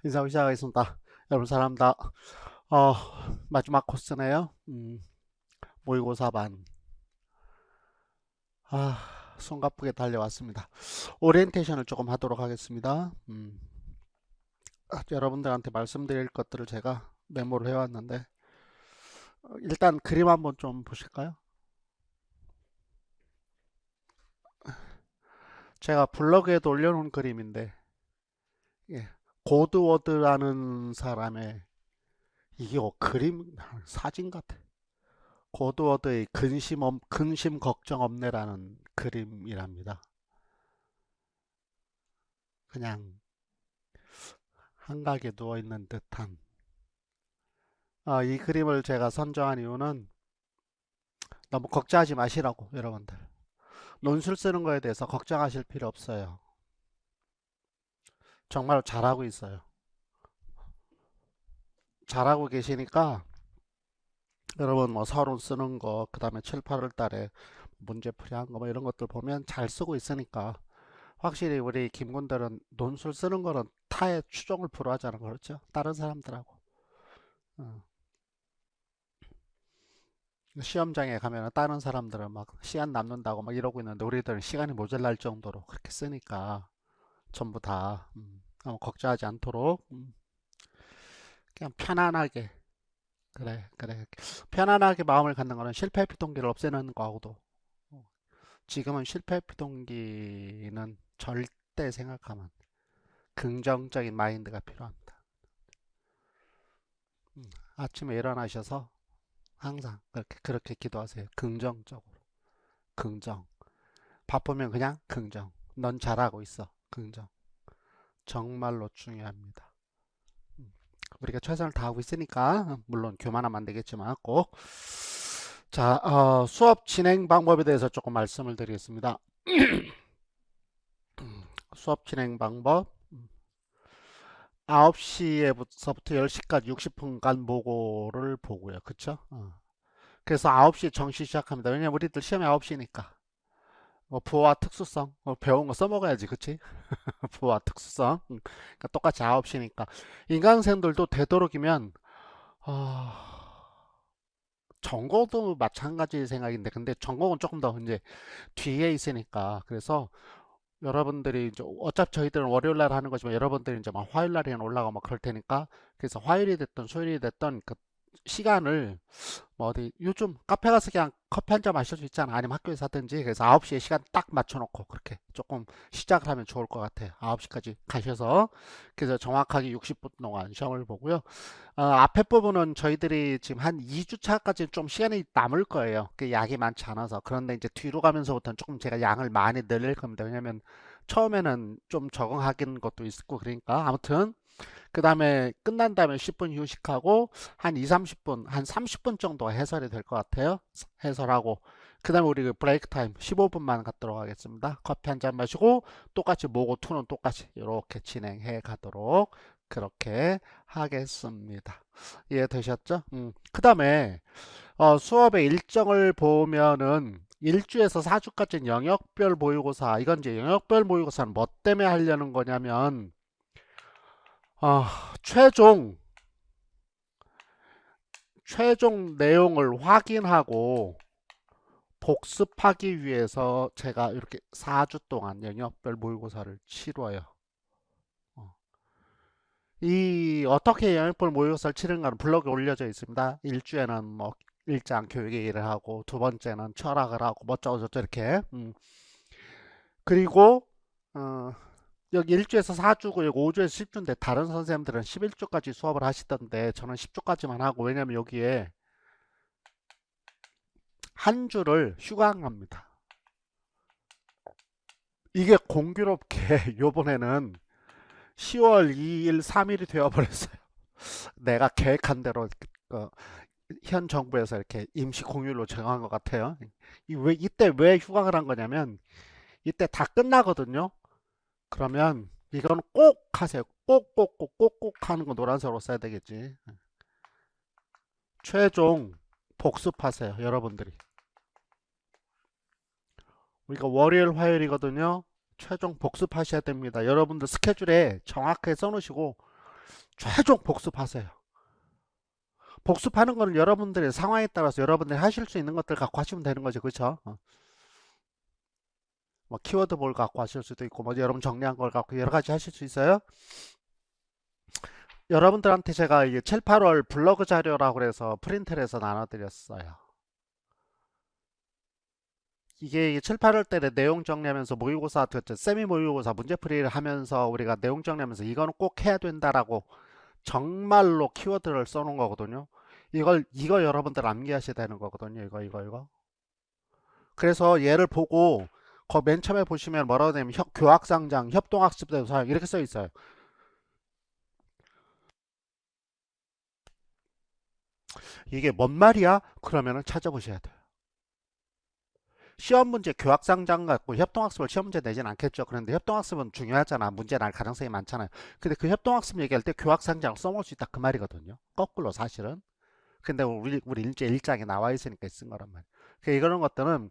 인사하고 시작하겠습니다. 여러분 사랑합니다. 어, 마지막 코스네요. 모의고사 반. 숨가쁘게 달려왔습니다. 오리엔테이션을 조금 하도록 하겠습니다. 여러분들한테 말씀드릴 것들을 제가 메모를 해왔는데, 일단 그림 한번 좀 보실까요? 제가 블로그에도 올려놓은 그림인데, 예, 고드워드라는 사람의 이게 그림 사진 같아. 고드워드의 근심 걱정 없네라는 그림이랍니다. 그냥 한가하게 누워있는 듯한 이 그림을 제가 선정한 이유는 너무 걱정하지 마시라고. 여러분들 논술 쓰는 거에 대해서 걱정하실 필요 없어요. 정말 잘하고 있어요. 잘하고 계시니까 여러분 뭐 서론 쓰는 거, 그 다음에 7, 8월 달에 문제풀이 한 거 뭐 이런 것들 보면 잘 쓰고 있으니까, 확실히 우리 김군들은 논술 쓰는 거는 타의 추종을 불허하자는 거, 그렇죠? 다른 사람들하고. 어. 시험장에 가면 다른 사람들은 막 시간 남는다고 막 이러고 있는데, 우리들은 시간이 모자랄 정도로 그렇게 쓰니까 전부 다 너무 걱정하지 않도록, 그냥 편안하게. 그래, 그래. 편안하게 마음을 갖는 거는 실패 피동기를 없애는 거하고도, 어, 지금은 실패 피동기는 절대 생각하면 긍정적인 마인드가 필요합니다. 아침에 일어나셔서 항상 그렇게 기도하세요. 긍정적으로. 긍정. 바쁘면 그냥 긍정. 넌 잘하고 있어. 긍정. 정말로 중요합니다. 우리가 최선을 다하고 있으니까, 물론 교만하면 안 되겠지만 꼭. 자, 수업 진행 방법에 대해서 조금 말씀을 드리겠습니다. 수업 진행 방법. 9시에서부터 10시까지 60분간 모고를 보고요. 그쵸? 그래서 9시 정시 시작합니다. 왜냐면 우리들 시험이 9시니까. 부호와 특수성 배운 거 써먹어야지. 그치? 부호와 특수성. 그러니까 똑같이 9시니까. 인강생들도 되도록이면 전공도 마찬가지 생각인데, 근데 전공은 조금 더 이제 뒤에 있으니까. 그래서 여러분들이 이제 어차피 저희들은 월요일 날 하는 거지만, 여러분들이 이제 막 화요일 날에는 올라가고 막 그럴 테니까, 그래서 화요일이 됐던 수요일이 됐던 그 시간을 뭐 어디 요즘 카페 가서 그냥 커피 한 잔 마실 수 있잖아. 아니면 학교에서 하든지. 그래서 9시에 시간 딱 맞춰놓고 그렇게 조금 시작을 하면 좋을 것 같아요. 9시까지 가셔서 그래서 정확하게 60분 동안 시험을 보고요. 앞에 부분은 저희들이 지금 한 2주차까지 좀 시간이 남을 거예요. 그 약이 많지 않아서. 그런데 이제 뒤로 가면서부터는 조금 제가 양을 많이 늘릴 겁니다. 왜냐면 처음에는 좀 적응하기는 것도 있고, 그러니까 아무튼 그 다음에 끝난 다음에 10분 휴식하고 한 2, 30분, 한 30분 정도 해설이 될 것 같아요. 해설하고 그 다음에 우리 그 브레이크 타임 15분만 갖도록 하겠습니다. 커피 한 잔 마시고 똑같이 모고 투는 똑같이 이렇게 진행해 가도록 그렇게 하겠습니다. 이해되셨죠? 그 다음에 수업의 일정을 보면은 1주에서 4주까지는 영역별 모의고사. 이건 이제 영역별 모의고사는 뭐 때문에 하려는 거냐면, 최종 내용을 확인하고 복습하기 위해서 제가 이렇게 4주 동안 영역별 모의고사를 치러요. 어. 이 어떻게 영역별 모의고사를 치른가는 블로그에 올려져 있습니다. 1주에는 뭐 일장 교육 얘기를 하고, 두 번째는 철학을 하고, 뭐 어쩌고저쩌고 이렇게. 그리고 어, 여기 1주에서 4주고 여기 5주에서 10주인데, 다른 선생님들은 11주까지 수업을 하시던데 저는 10주까지만 하고, 왜냐면 여기에 한 주를 휴강합니다. 이게 공교롭게 요번에는 10월 2일, 3일이 되어버렸어요. 내가 계획한 대로 어, 현 정부에서 이렇게 임시 공휴일로 정한 것 같아요. 이때 왜 휴강을 한 거냐면, 이때 다 끝나거든요. 그러면 이건 꼭 하세요. 꼭꼭꼭 하는 거 노란색으로 써야 되겠지. 최종 복습하세요, 여러분들이. 우리가 월요일, 화요일이거든요. 최종 복습하셔야 됩니다. 여러분들 스케줄에 정확하게 써놓으시고, 최종 복습하세요. 복습하는 거는 여러분들의 상황에 따라서 여러분들이 하실 수 있는 것들 갖고 하시면 되는 거죠. 그렇죠? 뭐 키워드 볼 갖고 하실 수도 있고 뭐 여러분 정리한 걸 갖고 여러 가지 하실 수 있어요. 여러분들한테 제가 이게 7, 8월 블로그 자료라고 그래서 프린트를 해서 나눠드렸어요. 이게 7, 8월 때에 내용 정리하면서 모의고사, 세미 모의고사 문제풀이를 하면서 우리가 내용 정리하면서 이거는 꼭 해야 된다라고 정말로 키워드를 써놓은 거거든요. 이거 여러분들 암기하셔야 되는 거거든요. 이거. 그래서 얘를 보고 그 맨 처음에 보시면 뭐라고 되냐면 교학상장, 협동학습대 사용 이렇게 써 있어요. 이게 뭔 말이야? 그러면은 찾아보셔야 돼요. 시험 문제 교학상장 갖고 협동학습을 시험 문제 내진 않겠죠. 그런데 협동학습은 중요하잖아. 문제 날 가능성이 많잖아요. 근데 그 협동학습 얘기할 때 교학상장을 써놓을 수 있다 그 말이거든요. 거꾸로 사실은. 근데 우리 일장에 나와 있으니까 쓴 거란 말이에요. 그러니까 이런 것들은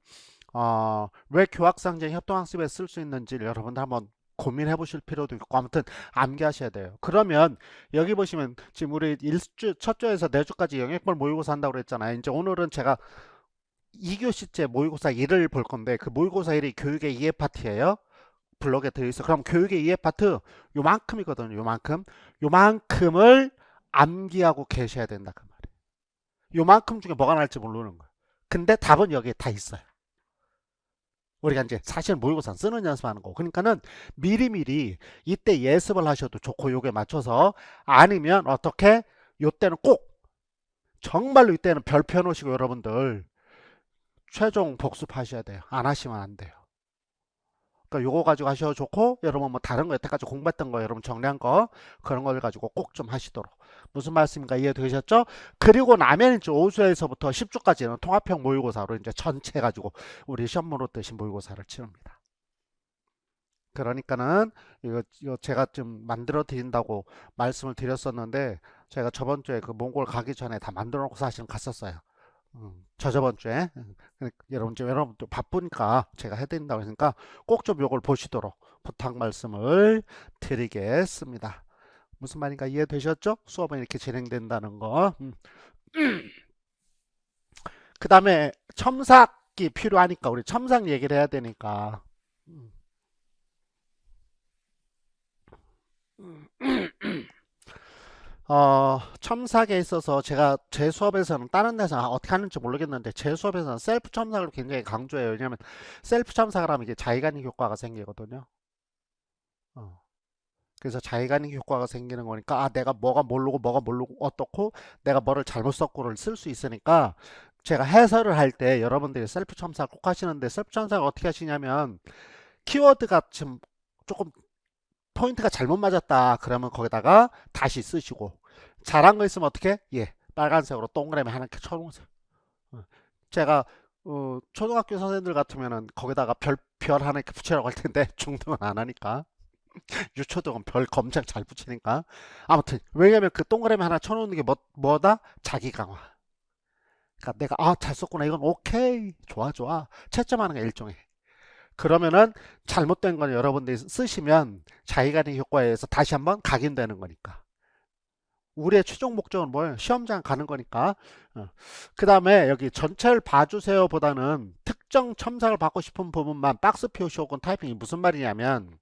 왜 교학상장 협동학습에 쓸 수 있는지를 여러분들 한번 고민해 보실 필요도 있고 아무튼 암기하셔야 돼요. 그러면 여기 보시면 지금 우리 첫 주에서 내주까지 영역별 모의고사 한다고 그랬잖아요. 이제 오늘은 제가 2교시째 모의고사 1을 볼 건데 그 모의고사 1이 교육의 2회 파트예요. 블록에 들어있어. 그럼 교육의 2회 파트 요만큼이거든요. 요만큼을 암기하고 계셔야 된다 그 말이에요. 요만큼 중에 뭐가 나올지 모르는 거예요. 근데 답은 여기에 다 있어요. 우리가 이제 사실 모의고사 쓰는 연습하는 거. 그러니까는 미리미리 이때 예습을 하셔도 좋고 요게 맞춰서 아니면 어떻게 요때는 꼭 정말로 이때는 별표 놓으시고 여러분들 최종 복습하셔야 돼요. 안 하시면 안 돼요. 그러니까 요거 가지고 하셔도 좋고 여러분 뭐 다른 거 여태까지 공부했던 거 여러분 정리한 거 그런 걸 가지고 꼭 좀 하시도록. 무슨 말씀인가 이해되셨죠? 그리고 나면 이제 오수에서부터 10주까지는 통합형 모의고사로 이제 전체 가지고 우리 시험으로 뜨신 모의고사를 치릅니다. 그러니까는 이거 제가 좀 만들어 드린다고 말씀을 드렸었는데 제가 저번 주에 그 몽골 가기 전에 다 만들어 놓고 사실은 갔었어요. 저저번 주에 여러분 또 바쁘니까 제가 해드린다고 했으니까 꼭 좀 요걸 보시도록 부탁 말씀을 드리겠습니다. 무슨 말인가 이해되셨죠? 수업은 이렇게 진행된다는 거. 그 다음에 첨삭이 필요하니까 우리 첨삭 얘기를 해야 되니까 첨삭에 있어서 제가 제 수업에서는 다른 데서 어떻게 하는지 모르겠는데 제 수업에서는 셀프 첨삭을 굉장히 강조해요. 왜냐하면 셀프 첨삭을 하면 이게 자기관리 효과가 생기거든요. 어, 그래서 자기관리 효과가 생기는 거니까 내가 뭐가 모르고 어떻고 내가 뭐를 잘못 썼고를 쓸 수 있으니까 제가 해설을 할 때 여러분들이 셀프 첨삭 꼭 하시는데 셀프 첨삭을 어떻게 하시냐면 키워드가 지금 조금 포인트가 잘못 맞았다 그러면 거기다가 다시 쓰시고 잘한 거 있으면 어떻게 빨간색으로 동그라미 하나 이렇게 쳐놓으세요. 제가 초등학교 선생님들 같으면은 거기다가 별 하나 이렇게 붙이라고 할 텐데 중등은 안 하니까 유초등은 별 검장 잘 붙이니까 아무튼 왜냐면 그 동그라미 하나 쳐놓는 게 뭐다 자기 강화. 그러니까 내가 잘 썼구나 이건 오케이 좋아 채점하는 게 일종의 그러면은 잘못된 건 여러분들이 쓰시면 자기관리 효과에 의해서 다시 한번 각인되는 거니까. 우리의 최종 목적은 뭐예요? 시험장 가는 거니까. 그 다음에 여기 전체를 봐주세요 보다는 특정 첨삭을 받고 싶은 부분만 박스 표시 혹은 타이핑이 무슨 말이냐면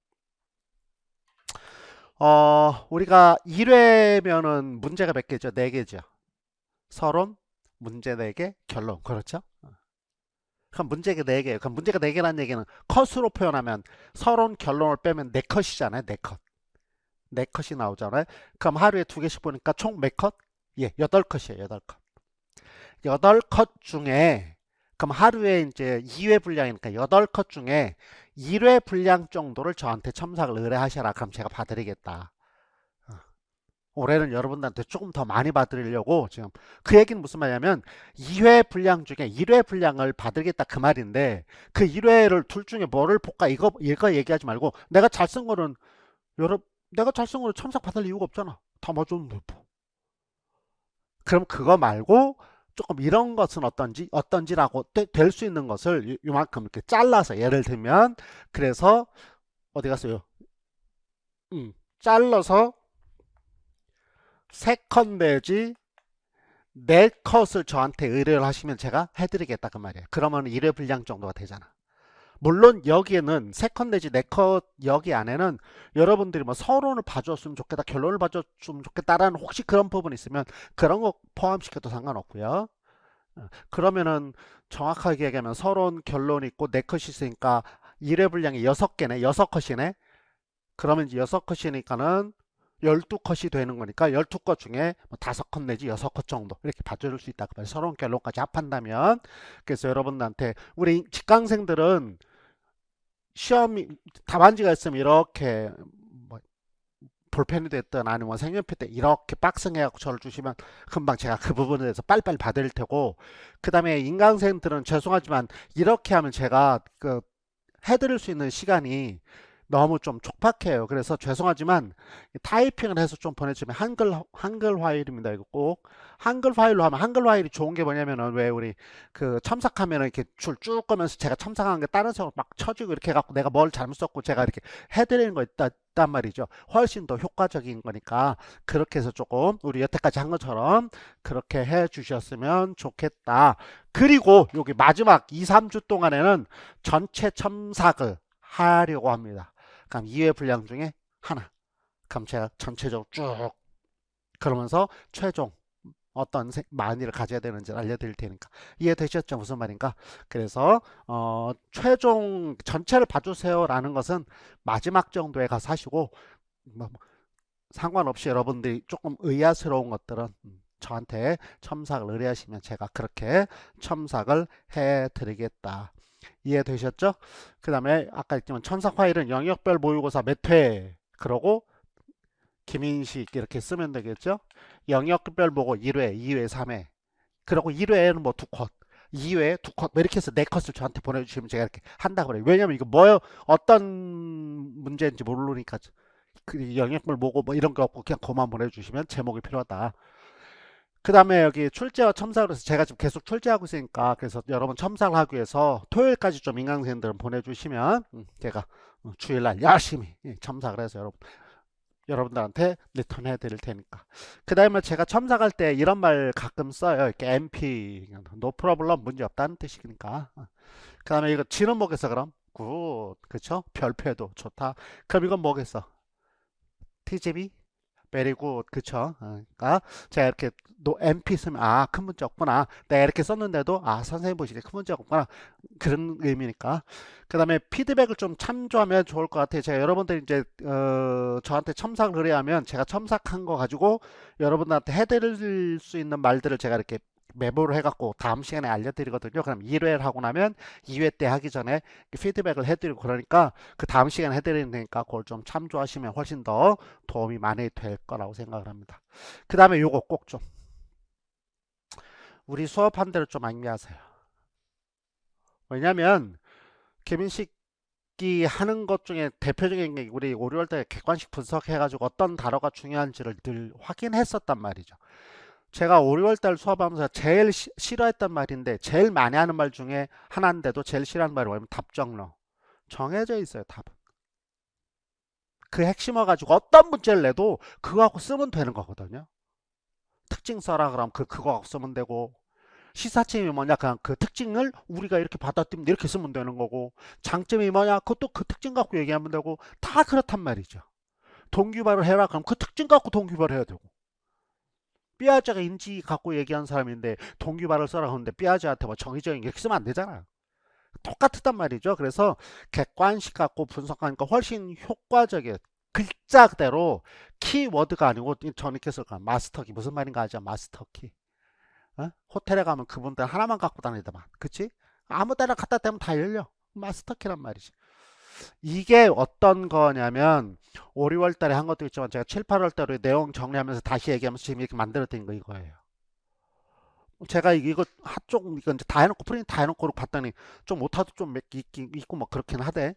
우리가 1회면은 문제가 몇 개죠? 4개죠. 서론, 문제 4개, 결론. 그렇죠? 그럼 문제가 4개예요. 그럼 문제가 4개라는 얘기는 컷으로 표현하면 서론 결론을 빼면 4컷이잖아요. 4컷. 4컷이 나오잖아요. 그럼 하루에 2개씩 보니까 총 몇 컷? 8컷이에요. 8컷. 8컷 중에 그럼 하루에 이제 2회 분량이니까 8컷 중에 1회 분량 정도를 저한테 첨삭을 의뢰하셔라. 그럼 제가 봐드리겠다. 올해는 여러분들한테 조금 더 많이 받으려고 지금 그 얘기는 무슨 말이냐면 2회 분량 중에 1회 분량을 받으겠다 그 말인데 그 1회를 둘 중에 뭐를 볼까 이거 얘기하지 말고 내가 잘 쓴 거는 내가 잘 쓴 거는 첨삭 받을 이유가 없잖아. 다 맞췄는데 뭐. 그럼 그거 말고 조금 이런 것은 어떤지라고 될 수 있는 것을 요만큼 이렇게 잘라서 예를 들면 그래서 어디 갔어요? 잘라서 3컷 내지 4컷을 저한테 의뢰를 하시면 제가 해드리겠다 그 말이에요. 그러면 1회 분량 정도가 되잖아. 물론 여기에는 3컷 내지 4컷 여기 안에는 여러분들이 뭐 서론을 봐줬으면 좋겠다, 결론을 봐줬으면 좋겠다라는 혹시 그런 부분이 있으면 그런 거 포함시켜도 상관없고요. 그러면은 정확하게 얘기하면 서론, 결론이 있고 4컷이 있으니까 1회 분량이 6개네, 6컷이네. 그러면 이제 6컷이니까는 12컷이 되는 거니까 12컷 중에 뭐 5컷 내지 6컷 정도 이렇게 봐줄 수 있다. 서론 결론까지 합한다면. 그래서 여러분들한테 우리 직강생들은 시험이 답안지가 있으면 이렇게 뭐 볼펜이 됐든 아니면 색연필 때 이렇게 박스해갖고 저를 주시면 금방 제가 그 부분에 대해서 빨리빨리 받을 테고, 그 다음에 인강생들은 죄송하지만 이렇게 하면 제가 그 해드릴 수 있는 시간이 너무 좀 촉박해요. 그래서 죄송하지만 타이핑을 해서 좀 보내주면 한글 파일입니다. 이거 꼭 한글 파일로 하면, 한글 파일이 좋은 게 뭐냐면은 왜 우리 그 첨삭하면은 이렇게 줄 쭉 꺼면서 제가 첨삭한 게 다른 사람 막 쳐지고 이렇게 해갖고 내가 뭘 잘못 썼고 제가 이렇게 해드리는 거 있단 말이죠. 훨씬 더 효과적인 거니까 그렇게 해서 조금 우리 여태까지 한 것처럼 그렇게 해 주셨으면 좋겠다. 그리고 여기 마지막 2, 3주 동안에는 전체 첨삭을 하려고 합니다. 그럼 2회 분량 중에 하나. 그럼 제가 전체적으로 쭉 그러면서 최종 어떤 만의를 가져야 되는지 알려드릴 테니까 이해되셨죠? 무슨 말인가? 그래서 최종 전체를 봐주세요라는 것은 마지막 정도에 가서 하시고 뭐 상관없이 여러분들이 조금 의아스러운 것들은 저한테 첨삭을 의뢰하시면 제가 그렇게 첨삭을 해드리겠다. 이해되셨죠? 그 다음에 아까 했지만 첨삭 파일은 영역별 모의고사 몇 회, 그러고 김인식 이렇게 쓰면 되겠죠? 영역별 보고 1회, 2회, 3회, 그리고 1회에는 뭐 2컷, 2회 2컷, 뭐 이렇게 해서 4컷을 저한테 보내주시면 제가 이렇게 한다고 그래요. 왜냐면 이거 뭐 어떤 문제인지 모르니까 그 영역별 보고 뭐 이런 거 없고 그냥 그만 보내주시면 제목이 필요하다. 그 다음에 여기 출제와 첨삭을 해서 제가 지금 계속 출제하고 있으니까, 그래서 여러분 첨삭을 하기 위해서 토요일까지 좀 인강생들은 보내주시면 제가 주일날 열심히 첨삭을 해서 여러분들한테 리턴해 드릴 테니까. 그 다음에 제가 첨삭할 때 이런 말 가끔 써요. 이렇게 MP, no problem, 문제 없다는 뜻이니까. 그 다음에 이거 지는 뭐겠어 그럼? 굿, 그쵸? 별표도 좋다. 그럼 이건 뭐겠어? TGB? 베리굿, 그쵸? 그러니까 제가 이렇게 MP 쓰면 큰 문제 없구나. 내가 이렇게 썼는데도 선생님 보시기에 큰 문제 없구나. 그런 의미니까. 그 다음에 피드백을 좀 참조하면 좋을 것 같아요. 제가 여러분들이 이제 저한테 첨삭을 의뢰하면 제가 첨삭한 거 가지고 여러분들한테 해드릴 수 있는 말들을 제가 이렇게 메모를 해갖고 다음 시간에 알려드리거든요. 그럼 1회를 하고 나면 2회 때 하기 전에 피드백을 해드리고, 그러니까 그 다음 시간에 해드리는 테니까 그걸 좀 참조하시면 훨씬 더 도움이 많이 될 거라고 생각을 합니다. 그 다음에 요거 꼭 좀 우리 수업한 대로 좀 암기하세요. 왜냐면 김인식이 하는 것 중에 대표적인 게 우리 5, 6월 때 객관식 분석해가지고 어떤 단어가 중요한지를 늘 확인했었단 말이죠. 제가 5, 6월 달 수업하면서 제일 싫어했던 말인데 제일 많이 하는 말 중에 하나인데도 제일 싫어하는 말이 뭐냐면 답정너. 정해져 있어요, 답은. 그 핵심어 가지고 어떤 문제를 내도 그거하고 쓰면 되는 거거든요. 특징 써라 그러면 그거하고 쓰면 되고, 시사점이 뭐냐 그냥 그 특징을 우리가 이렇게 받아들이면 이렇게 쓰면 되는 거고, 장점이 뭐냐 그것도 그 특징 갖고 얘기하면 되고, 다 그렇단 말이죠. 동기발을 해라 그럼 그 특징 갖고 동기발을 해야 되고, 삐아자가 인지 갖고 얘기한 사람인데 동기발을 써라 하는데 삐아자한테 뭐 정의적인 게 이렇게 쓰면 안 되잖아. 똑같단 말이죠. 그래서 객관식 갖고 분석하니까 훨씬 효과적이에요. 글자 그대로 키워드가 아니고 저는 이렇게 쓸 거야. 마스터키 무슨 말인가 하죠. 마스터키. 호텔에 가면 그분들 하나만 갖고 다니더만, 그치? 아무 데나 갖다 대면 다 열려. 마스터키란 말이지. 이게 어떤 거냐면 5, 6월 달에 한 것도 있지만 제가 7, 8월 달에 내용 정리하면서 다시 얘기하면서 지금 이렇게 만들어드린 거 이거예요. 제가 이거 한쪽 이거 이제 다 해놓고 프린트 다 해놓고 봤더니 좀 오타도 좀 몇 개 있고 뭐 그렇긴 하대.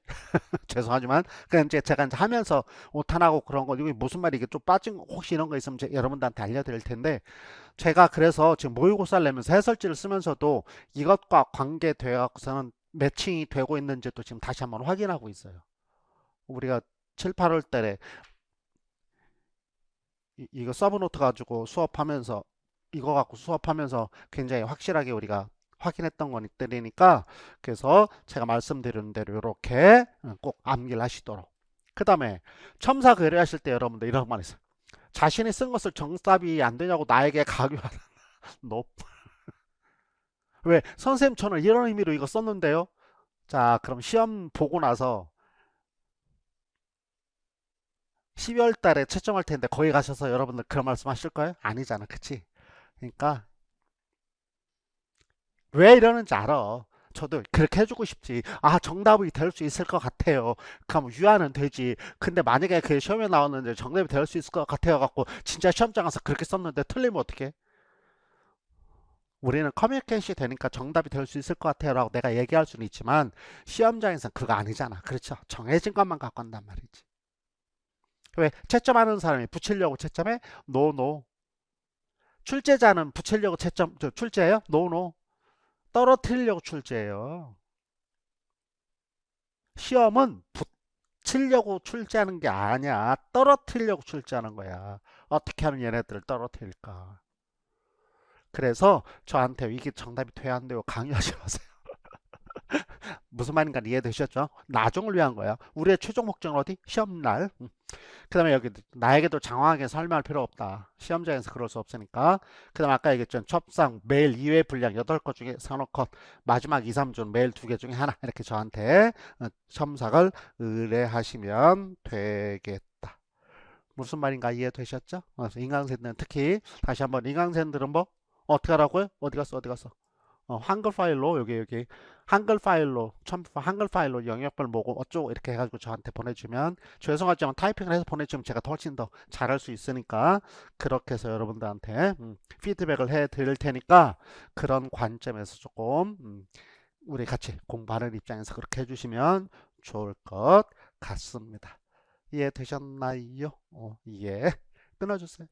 죄송하지만 그냥 이제 제가 이제 하면서 오타나고 그런 거, 이게 무슨 말이 이게 좀 빠진 혹시 이런 거 있으면 여러분들한테 알려드릴 텐데, 제가 그래서 지금 모의고사를 내면서 해설지를 쓰면서도 이것과 관계되어 갖고서는 매칭이 되고 있는지도 지금 다시 한번 확인하고 있어요. 우리가 7, 8월 달에 이거 서브노트 가지고 수업하면서 이거 갖고 수업하면서 굉장히 확실하게 우리가 확인했던 것들이니까 그래서 제가 말씀드린 대로 이렇게 꼭 암기를 하시도록. 그 다음에 첨사 거래하실 때 여러분들 이런 말 있어요. 자신이 쓴 것을 정답이 안 되냐고 나에게 강요하는 높. 왜 선생님 저는 이런 의미로 이거 썼는데요. 자 그럼 시험 보고 나서 12월 달에 채점할 텐데 거기 가셔서 여러분들 그런 말씀 하실 거예요? 아니잖아 그치? 그러니까 왜 이러는지 알아. 저도 그렇게 해주고 싶지. 아, 정답이 될 수 있을 것 같아요. 그럼 유아는 되지. 근데 만약에 그 시험에 나왔는데 정답이 될 수 있을 것 같아요. 갖고 진짜 시험장 가서 그렇게 썼는데 틀리면 어떡해? 우리는 커뮤니케이션이 되니까 정답이 될 수 있을 것 같아요. 라고 내가 얘기할 수는 있지만 시험장에서는 그거 아니잖아. 그렇죠? 정해진 것만 갖고 한단 말이지. 왜? 채점하는 사람이 붙이려고 채점해? 노, 노. 출제자는 붙이려고 채점, 출제해요? 노, 노. 떨어뜨리려고 출제해요. 시험은 붙이려고 출제하는 게 아니야. 떨어뜨리려고 출제하는 거야. 어떻게 하면 얘네들을 떨어뜨릴까? 그래서 저한테 이게 정답이 돼야 안 돼요. 강요하지 마세요. 무슨 말인가 이해되셨죠? 나중을 위한 거야. 우리의 최종 목적은 어디? 시험날. 그 다음에 여기 나에게도 장황하게 설명할 필요 없다. 시험장에서 그럴 수 없으니까. 그 다음에 아까 얘기했죠. 첩상 메일 2회 분량 8것 중에 산호컷 마지막 2, 3주 메일 2개 중에 하나 이렇게 저한테 첨삭을 의뢰하시면 되겠다. 무슨 말인가 이해되셨죠? 그래서 인강생들은 특히 다시 한번 인강생들은 뭐 어떻게 하라고요? 어디 갔어? 어디 갔어? 한글 파일로 여기 한글 파일로 한글 파일로 영역별 뭐고 어쩌고 이렇게 해가지고 저한테 보내주면 죄송하지만 타이핑을 해서 보내주면 제가 훨씬 더 잘할 수 있으니까 그렇게 해서 여러분들한테 피드백을 해 드릴 테니까 그런 관점에서 조금 우리 같이 공부하는 입장에서 그렇게 해주시면 좋을 것 같습니다. 이해되셨나요? 예. 끊어주세요.